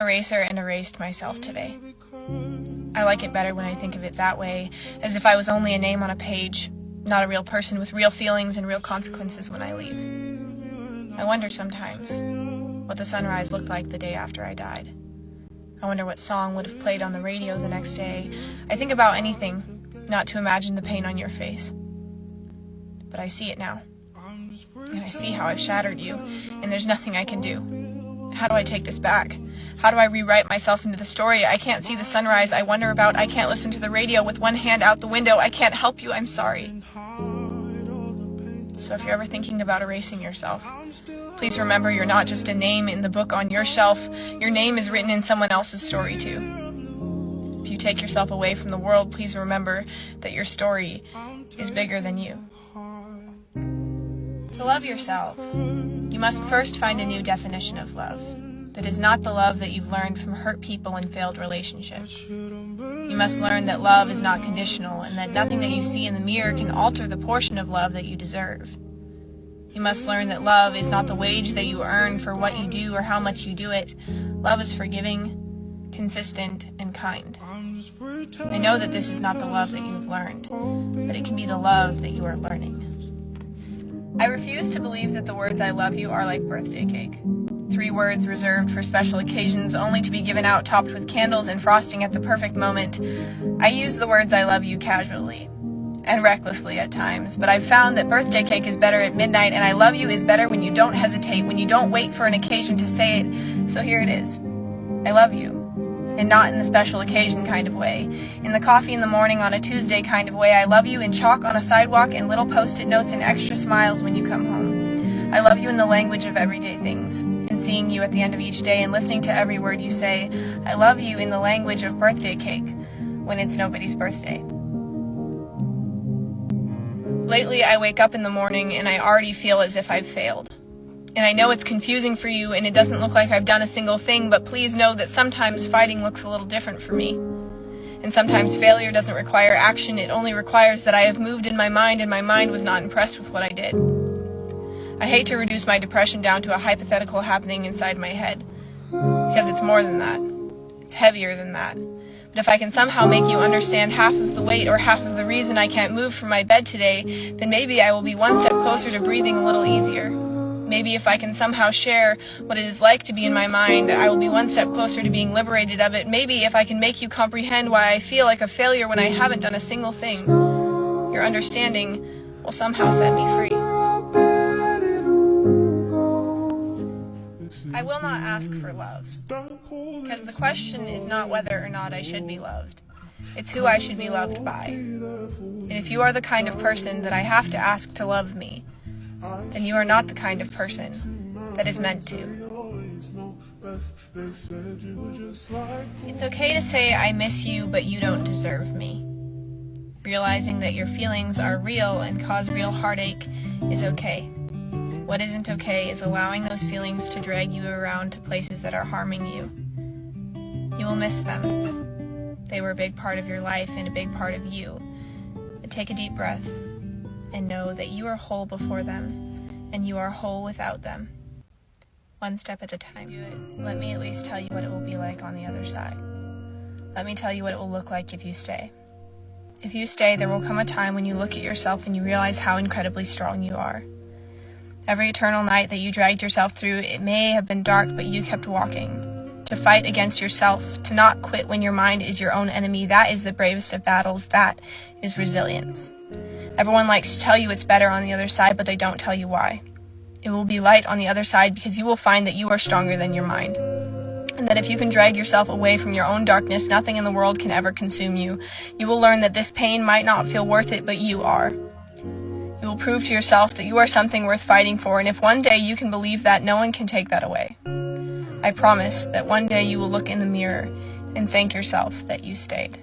Eraser and erased myself today. I like it better when I think of it that way, as if I was only a name on a page, not a real person with real feelings and real consequences when I leave. I wonder sometimes what the sunrise looked like the day after I died. I wonder what song would have played on the radio the next day. I think about anything, not to imagine the pain on your face. But I see it now. And I see how I've shattered you, and there's nothing I can do. How do I take this back? How do I rewrite myself into the story? I can't see the sunrise I wonder about. I can't listen to the radio with one hand out the window. I can't help you. I'm sorry. So if you're ever thinking about erasing yourself, please remember you're not just a name in the book on your shelf. Your name is written in someone else's story too. If you take yourself away from the world, please remember that your story is bigger than you. To love yourself, you must first find a new definition of love that is not the love that you've learned from hurt people and failed relationships. You must learn that love is not conditional and that nothing that you see in the mirror can alter the portion of love that you deserve. You must learn that love is not the wage that you earn for what you do or how much you do it. Love is forgiving, consistent, and kind. I know that this is not the love that you have learned, but it can be the love that you are learning. I refuse to believe that the words I love you are like birthday cake. 3 words reserved for special occasions, only to be given out topped with candles and frosting at the perfect moment. I use the words I love you casually and recklessly at times, but I've found that birthday cake is better at midnight, and I love you is better when you don't hesitate, when you don't wait for an occasion to say it. So here it is. I love you. And not in the special occasion kind of way. In the coffee in the morning on a Tuesday kind of way. I love you in chalk on a sidewalk and little post-it notes and extra smiles when you come home. I love you in the language of everyday things, and seeing you at the end of each day and listening to every word you say. I love you in the language of birthday cake, when it's nobody's birthday. Lately, I wake up in the morning and I already feel as if I've failed. And I know it's confusing for you and it doesn't look like I've done a single thing, but please know that sometimes fighting looks a little different for me. And sometimes failure doesn't require action, it only requires that I have moved in my mind and my mind was not impressed with what I did. I hate to reduce my depression down to a hypothetical happening inside my head, because it's more than that. It's heavier than that. But if I can somehow make you understand half of the weight or half of the reason I can't move from my bed today, then maybe I will be one step closer to breathing a little easier. Maybe if I can somehow share what it is like to be in my mind, I will be one step closer to being liberated of it. Maybe if I can make you comprehend why I feel like a failure when I haven't done a single thing, your understanding will somehow set me free. I will not ask for love, because the question is not whether or not I should be loved. It's who I should be loved by. And if you are the kind of person that I have to ask to love me, then you are not the kind of person that is meant to. It's okay to say I miss you, but you don't deserve me. Realizing that your feelings are real and cause real heartache is okay. What isn't okay is allowing those feelings to drag you around to places that are harming you. You will miss them. They were a big part of your life and a big part of you. But take a deep breath and know that you are whole before them, and you are whole without them. One step at a time. Do it. Let me at least tell you what it will be like on the other side. Let me tell you what it will look like if you stay. If you stay, there will come a time when you look at yourself and you realize how incredibly strong you are. Every eternal night that you dragged yourself through, it may have been dark, but you kept walking. To fight against yourself, to not quit when your mind is your own enemy, that is the bravest of battles. That is resilience. Everyone likes to tell you it's better on the other side, but they don't tell you why. It will be light on the other side because you will find that you are stronger than your mind. And that if you can drag yourself away from your own darkness, nothing in the world can ever consume you. You will learn that this pain might not feel worth it, but you are. You will prove to yourself that you are something worth fighting for, and if one day you can believe that, no one can take that away. I promise that one day you will look in the mirror and thank yourself that you stayed.